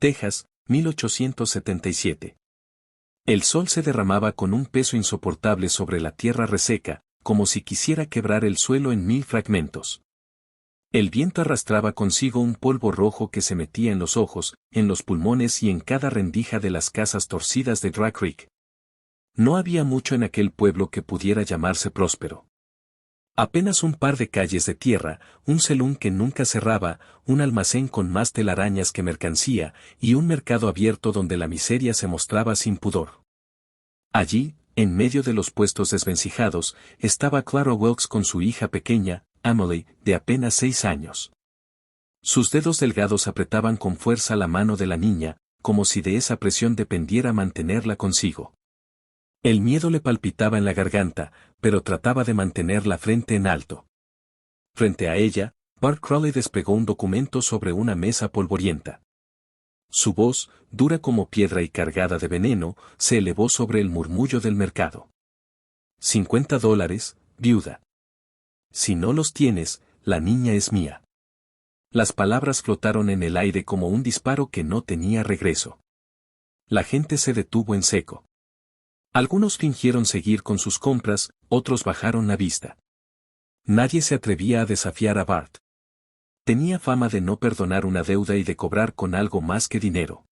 Texas, 1877. El sol se derramaba con un peso insoportable sobre la tierra reseca, como si quisiera quebrar el suelo en 1000 fragmentos. El viento arrastraba consigo un polvo rojo que se metía en los ojos, en los pulmones y en cada rendija de las casas torcidas de Dry Creek. No había mucho en aquel pueblo que pudiera llamarse próspero. Apenas un par de calles de tierra, un selún que nunca cerraba, un almacén con más telarañas que mercancía, y un mercado abierto donde la miseria se mostraba sin pudor. Allí, en medio de los puestos desvencijados, estaba Clara Wilkes con su hija pequeña, Emily, de apenas 6 años. Sus dedos delgados apretaban con fuerza la mano de la niña, como si de esa presión dependiera mantenerla consigo. El miedo le palpitaba en la garganta, pero trataba de mantener la frente en alto. Frente a ella, Bart Crowley desplegó un documento sobre una mesa polvorienta. Su voz, dura como piedra y cargada de veneno, se elevó sobre el murmullo del mercado. $50, viuda. Si no los tienes, la niña es mía. Las palabras flotaron en el aire como un disparo que no tenía regreso. La gente se detuvo en seco. Algunos fingieron seguir con sus compras, otros bajaron la vista. Nadie se atrevía a desafiar a Bart. Tenía fama de no perdonar una deuda y de cobrar con algo más que dinero.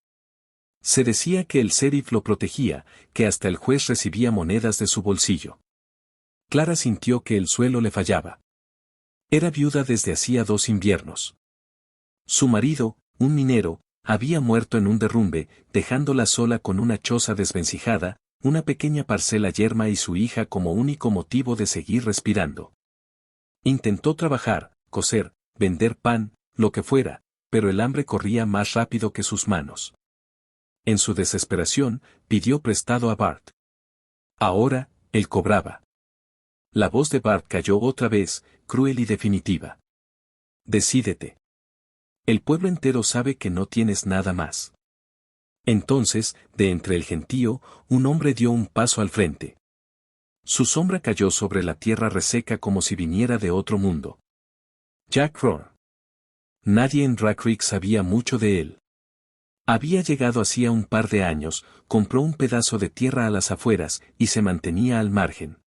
Se decía que el sheriff lo protegía, que hasta el juez recibía monedas de su bolsillo. Clara sintió que el suelo le fallaba. Era viuda desde hacía 2 inviernos. Su marido, un minero, había muerto en un derrumbe, dejándola sola con una choza desvencijada, una pequeña parcela yerma y su hija como único motivo de seguir respirando. Intentó trabajar, coser, vender pan, lo que fuera, pero el hambre corría más rápido que sus manos. En su desesperación, pidió prestado a Bart. Ahora, él cobraba. La voz de Bart cayó otra vez, cruel y definitiva. Decídete. El pueblo entero sabe que no tienes nada más. Entonces, de entre el gentío, un hombre dio un paso al frente. Su sombra cayó sobre la tierra reseca como si viniera de otro mundo. Jack Rohr. Nadie en Dry Creek sabía mucho de él. Había llegado hacía un par de años, compró un pedazo de tierra a las afueras y se mantenía al margen.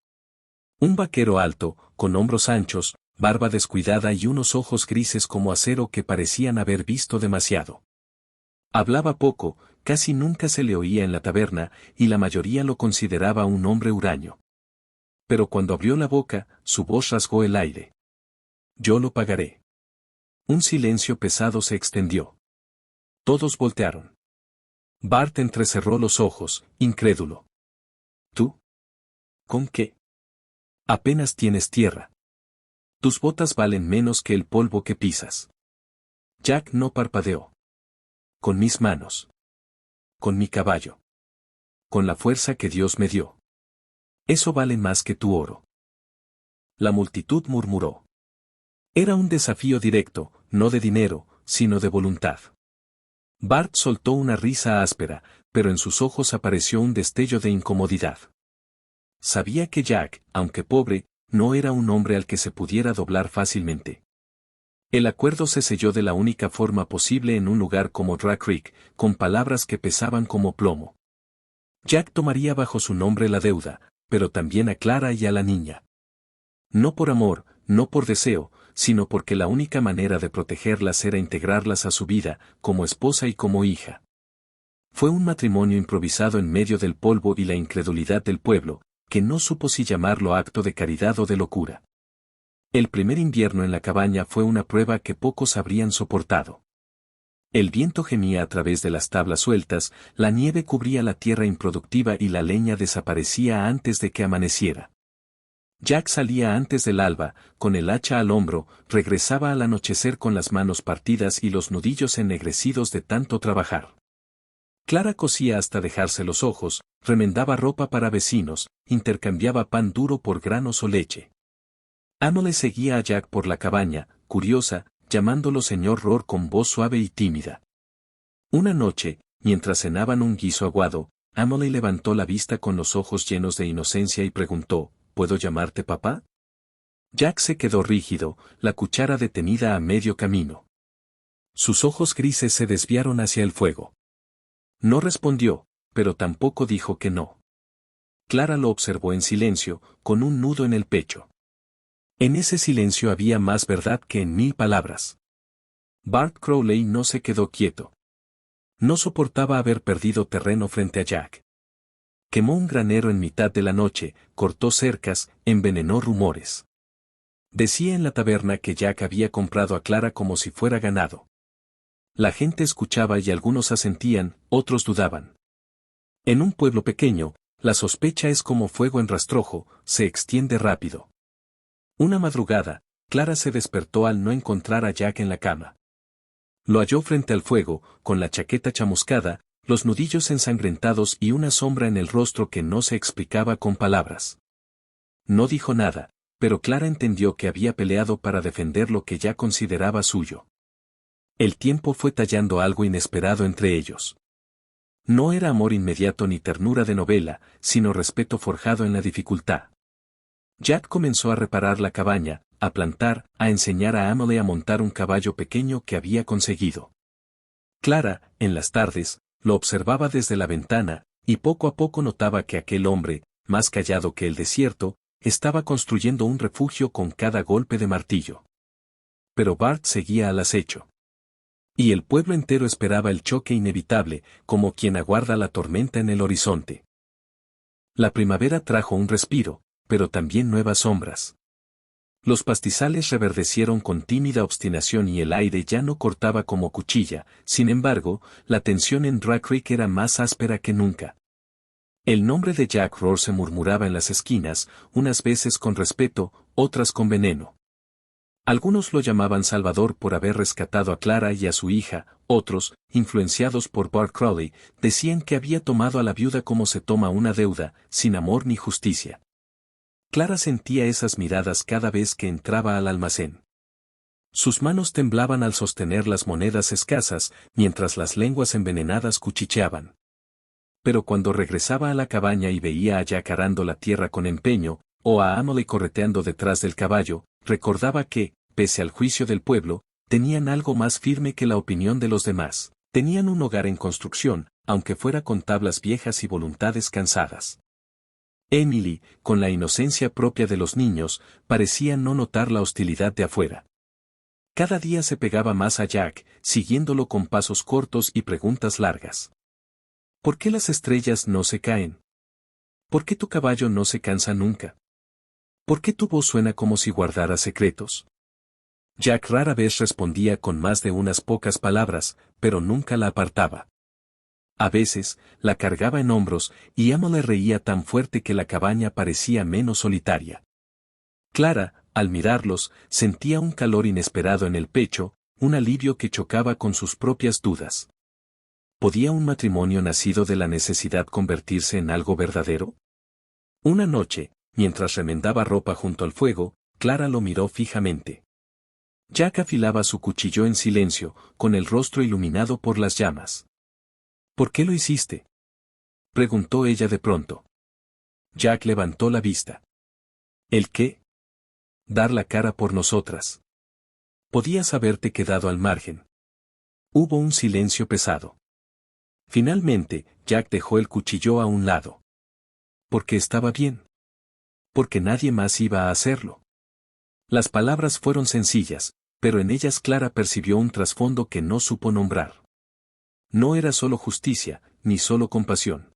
Un vaquero alto, con hombros anchos, barba descuidada y unos ojos grises como acero que parecían haber visto demasiado. Hablaba poco, casi nunca se le oía en la taberna, y la mayoría lo consideraba un hombre huraño. Pero cuando abrió la boca, su voz rasgó el aire. Yo lo pagaré. Un silencio pesado se extendió. Todos voltearon. Bart entrecerró los ojos, incrédulo. ¿Tú? ¿Con qué? Apenas tienes tierra. Tus botas valen menos que el polvo que pisas. Jack no parpadeó. Con mis manos. Con mi caballo. Con la fuerza que Dios me dio. Eso vale más que tu oro. La multitud murmuró. Era un desafío directo, no de dinero, sino de voluntad. Bart soltó una risa áspera, pero en sus ojos apareció un destello de incomodidad. Sabía que Jack, aunque pobre, no era un hombre al que se pudiera doblar fácilmente. El acuerdo se selló de la única forma posible en un lugar como Dry Creek, con palabras que pesaban como plomo. Jack tomaría bajo su nombre la deuda, pero también a Clara y a la niña. No por amor, no por deseo, sino porque la única manera de protegerlas era integrarlas a su vida, como esposa y como hija. Fue un matrimonio improvisado en medio del polvo y la incredulidad del pueblo, que no supo si llamarlo acto de caridad o de locura. El primer invierno en la cabaña fue una prueba que pocos habrían soportado. El viento gemía a través de las tablas sueltas, la nieve cubría la tierra improductiva y la leña desaparecía antes de que amaneciera. Jack salía antes del alba, con el hacha al hombro, regresaba al anochecer con las manos partidas y los nudillos ennegrecidos de tanto trabajar. Clara cosía hasta dejarse los ojos, remendaba ropa para vecinos, intercambiaba pan duro por granos o leche. Emily seguía a Jack por la cabaña, curiosa, llamándolo señor Rohr con voz suave y tímida. Una noche, mientras cenaban un guiso aguado, Emily levantó la vista con los ojos llenos de inocencia y preguntó, ¿puedo llamarte papá? Jack se quedó rígido, la cuchara detenida a medio camino. Sus ojos grises se desviaron hacia el fuego. No respondió, pero tampoco dijo que no. Clara lo observó en silencio, con un nudo en el pecho. En ese silencio había más verdad que en 1000 palabras. Bart Crowley no se quedó quieto. No soportaba haber perdido terreno frente a Jack. Quemó un granero en mitad de la noche, cortó cercas, envenenó rumores. Decía en la taberna que Jack había comprado a Clara como si fuera ganado. La gente escuchaba y algunos asentían, otros dudaban. En un pueblo pequeño, la sospecha es como fuego en rastrojo, se extiende rápido. Una madrugada, Clara se despertó al no encontrar a Jack en la cama. Lo halló frente al fuego, con la chaqueta chamuscada, los nudillos ensangrentados y una sombra en el rostro que no se explicaba con palabras. No dijo nada, pero Clara entendió que había peleado para defender lo que ya consideraba suyo. El tiempo fue tallando algo inesperado entre ellos. No era amor inmediato ni ternura de novela, sino respeto forjado en la dificultad. Jack comenzó a reparar la cabaña, a plantar, a enseñar a Emily a montar un caballo pequeño que había conseguido. Clara, en las tardes, lo observaba desde la ventana, y poco a poco notaba que aquel hombre, más callado que el desierto, estaba construyendo un refugio con cada golpe de martillo. Pero Bart seguía al acecho. Y el pueblo entero esperaba el choque inevitable, como quien aguarda la tormenta en el horizonte. La primavera trajo un respiro, pero también nuevas sombras. Los pastizales reverdecieron con tímida obstinación y el aire ya no cortaba como cuchilla, sin embargo, la tensión en Dry Creek era más áspera que nunca. El nombre de Jack Rohr se murmuraba en las esquinas, unas veces con respeto, otras con veneno. Algunos lo llamaban Salvador por haber rescatado a Clara y a su hija, otros, influenciados por Bart Crowley, decían que había tomado a la viuda como se toma una deuda, sin amor ni justicia. Clara sentía esas miradas cada vez que entraba al almacén. Sus manos temblaban al sostener las monedas escasas, mientras las lenguas envenenadas cuchicheaban. Pero cuando regresaba a la cabaña y veía a Jack arando la tierra con empeño, o a Emily correteando detrás del caballo, recordaba que, pese al juicio del pueblo, tenían algo más firme que la opinión de los demás. Tenían un hogar en construcción, aunque fuera con tablas viejas y voluntades cansadas. Emily, con la inocencia propia de los niños, parecía no notar la hostilidad de afuera. Cada día se pegaba más a Jack, siguiéndolo con pasos cortos y preguntas largas. ¿Por qué las estrellas no se caen? ¿Por qué tu caballo no se cansa nunca? ¿Por qué tu voz suena como si guardara secretos? Jack rara vez respondía con más de unas pocas palabras, pero nunca la apartaba. A veces, la cargaba en hombros, y Emily reía tan fuerte que la cabaña parecía menos solitaria. Clara, al mirarlos, sentía un calor inesperado en el pecho, un alivio que chocaba con sus propias dudas. ¿Podía un matrimonio nacido de la necesidad convertirse en algo verdadero? Una noche, mientras remendaba ropa junto al fuego, Clara lo miró fijamente. Jack afilaba su cuchillo en silencio, con el rostro iluminado por las llamas. ¿Por qué lo hiciste?, preguntó ella de pronto. Jack levantó la vista. ¿El qué? Dar la cara por nosotras. Podías haberte quedado al margen. Hubo un silencio pesado. Finalmente, Jack dejó el cuchillo a un lado. Porque estaba bien. Porque nadie más iba a hacerlo. Las palabras fueron sencillas, pero en ellas Clara percibió un trasfondo que no supo nombrar. No era solo justicia, ni solo compasión.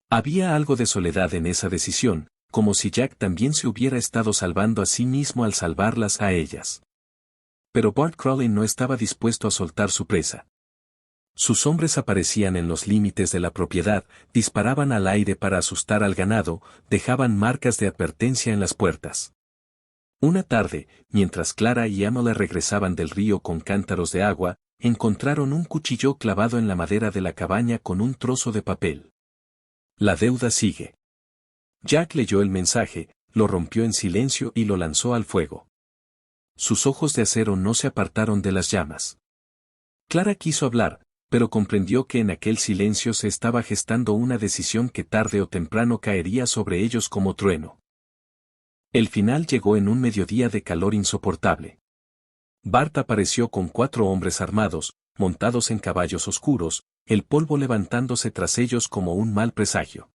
Había algo de soledad en esa decisión, como si Jack también se hubiera estado salvando a sí mismo al salvarlas a ellas. Pero Bart Crowley no estaba dispuesto a soltar su presa. Sus hombres aparecían en los límites de la propiedad, disparaban al aire para asustar al ganado, dejaban marcas de advertencia en las puertas. Una tarde, mientras Clara y Emily regresaban del río con cántaros de agua, encontraron un cuchillo clavado en la madera de la cabaña con un trozo de papel. La deuda sigue. Jack leyó el mensaje, lo rompió en silencio y lo lanzó al fuego. Sus ojos de acero no se apartaron de las llamas. Clara quiso hablar, pero comprendió que en aquel silencio se estaba gestando una decisión que tarde o temprano caería sobre ellos como trueno. El final llegó en un mediodía de calor insoportable. Bart apareció con 4 hombres armados, montados en caballos oscuros, el polvo levantándose tras ellos como un mal presagio.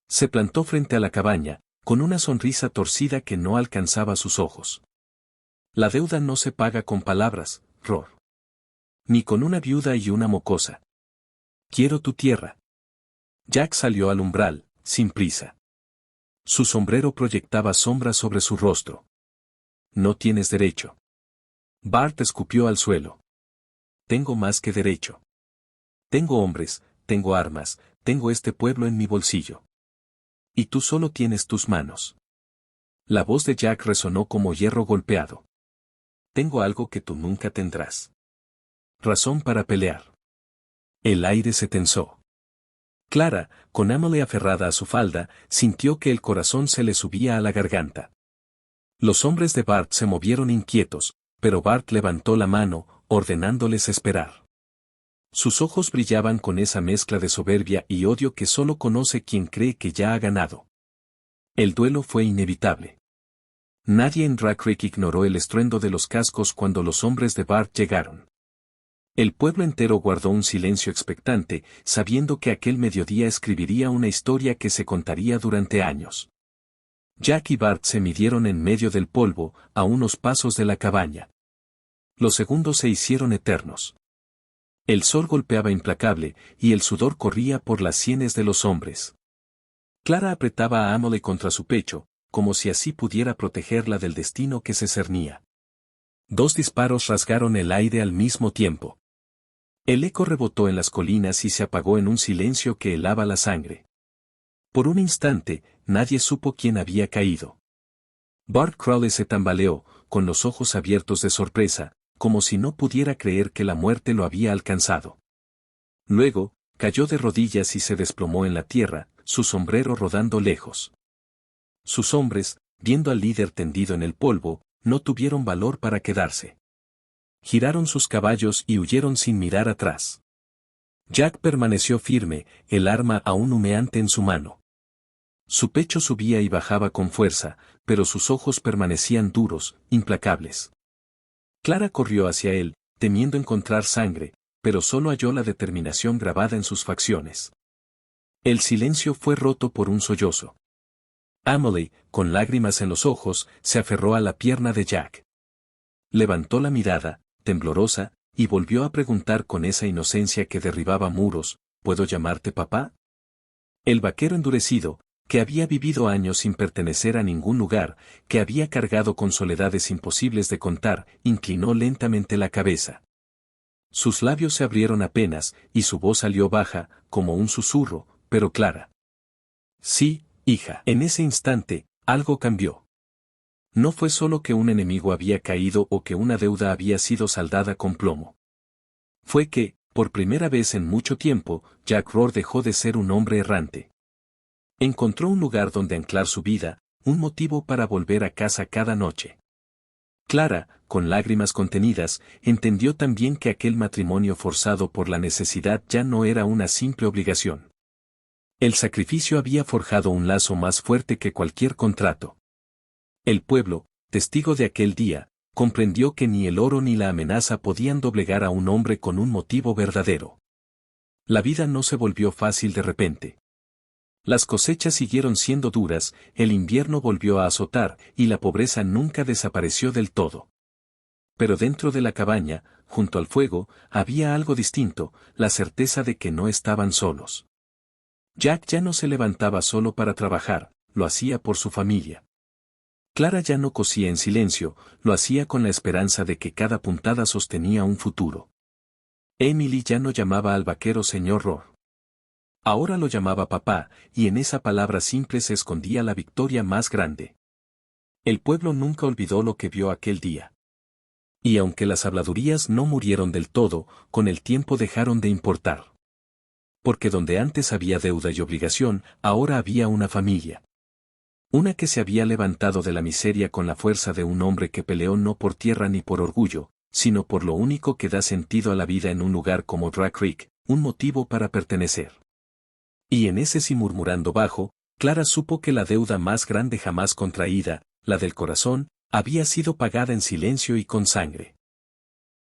Se plantó frente a la cabaña, con una sonrisa torcida que no alcanzaba sus ojos. La deuda no se paga con palabras, Roar. Ni con una viuda y una mocosa. Quiero tu tierra. Jack salió al umbral, sin prisa. Su sombrero proyectaba sombras sobre su rostro. No tienes derecho. Bart escupió al suelo. Tengo más que derecho. Tengo hombres, tengo armas, tengo este pueblo en mi bolsillo. Y tú solo tienes tus manos. La voz de Jack resonó como hierro golpeado. Tengo algo que tú nunca tendrás. Razón para pelear. El aire se tensó. Clara, con Emily aferrada a su falda, sintió que el corazón se le subía a la garganta. Los hombres de Bart se movieron inquietos, pero Bart levantó la mano, ordenándoles esperar. Sus ojos brillaban con esa mezcla de soberbia y odio que solo conoce quien cree que ya ha ganado. El duelo fue inevitable. Nadie en Dry Creek ignoró el estruendo de los cascos cuando los hombres de Bart llegaron. El pueblo entero guardó un silencio expectante, sabiendo que aquel mediodía escribiría una historia que se contaría durante años. Jack y Bart se midieron en medio del polvo, a unos pasos de la cabaña. Los segundos se hicieron eternos. El sol golpeaba implacable, y el sudor corría por las sienes de los hombres. Clara apretaba a Emily contra su pecho, como si así pudiera protegerla del destino que se cernía. 2 disparos rasgaron el aire al mismo tiempo. El eco rebotó en las colinas y se apagó en un silencio que helaba la sangre. Por un instante, nadie supo quién había caído. Bart Crowley se tambaleó, con los ojos abiertos de sorpresa, como si no pudiera creer que la muerte lo había alcanzado. Luego, cayó de rodillas y se desplomó en la tierra, su sombrero rodando lejos. Sus hombres, viendo al líder tendido en el polvo, no tuvieron valor para quedarse. Giraron sus caballos y huyeron sin mirar atrás. Jack permaneció firme, el arma aún humeante en su mano. Su pecho subía y bajaba con fuerza, pero sus ojos permanecían duros, implacables. Clara corrió hacia él, temiendo encontrar sangre, pero solo halló la determinación grabada en sus facciones. El silencio fue roto por un sollozo. Emily, con lágrimas en los ojos, se aferró a la pierna de Jack. Levantó la mirada, temblorosa, y volvió a preguntar con esa inocencia que derribaba muros, ¿puedo llamarte papá? El vaquero endurecido, que había vivido años sin pertenecer a ningún lugar, que había cargado con soledades imposibles de contar, inclinó lentamente la cabeza. Sus labios se abrieron apenas, y su voz salió baja, como un susurro, pero clara. Sí, hija. En ese instante, algo cambió. No fue solo que un enemigo había caído o que una deuda había sido saldada con plomo. Fue que, por primera vez en mucho tiempo, Jack Roar dejó de ser un hombre errante. Encontró un lugar donde anclar su vida, un motivo para volver a casa cada noche. Clara, con lágrimas contenidas, entendió también que aquel matrimonio forzado por la necesidad ya no era una simple obligación. El sacrificio había forjado un lazo más fuerte que cualquier contrato. El pueblo, testigo de aquel día, comprendió que ni el oro ni la amenaza podían doblegar a un hombre con un motivo verdadero. La vida no se volvió fácil de repente. Las cosechas siguieron siendo duras, el invierno volvió a azotar, y la pobreza nunca desapareció del todo. Pero dentro de la cabaña, junto al fuego, había algo distinto, la certeza de que no estaban solos. Jack ya no se levantaba solo para trabajar, lo hacía por su familia. Clara ya no cosía en silencio, lo hacía con la esperanza de que cada puntada sostenía un futuro. Emily ya no llamaba al vaquero señor Roar. Ahora lo llamaba papá, y en esa palabra simple se escondía la victoria más grande. El pueblo nunca olvidó lo que vio aquel día. Y aunque las habladurías no murieron del todo, con el tiempo dejaron de importar. Porque donde antes había deuda y obligación, ahora había una familia. Una que se había levantado de la miseria con la fuerza de un hombre que peleó no por tierra ni por orgullo, sino por lo único que da sentido a la vida en un lugar como Dry Creek, un motivo para pertenecer. Y en ese sí murmurando bajo, Clara supo que la deuda más grande jamás contraída, la del corazón, había sido pagada en silencio y con sangre.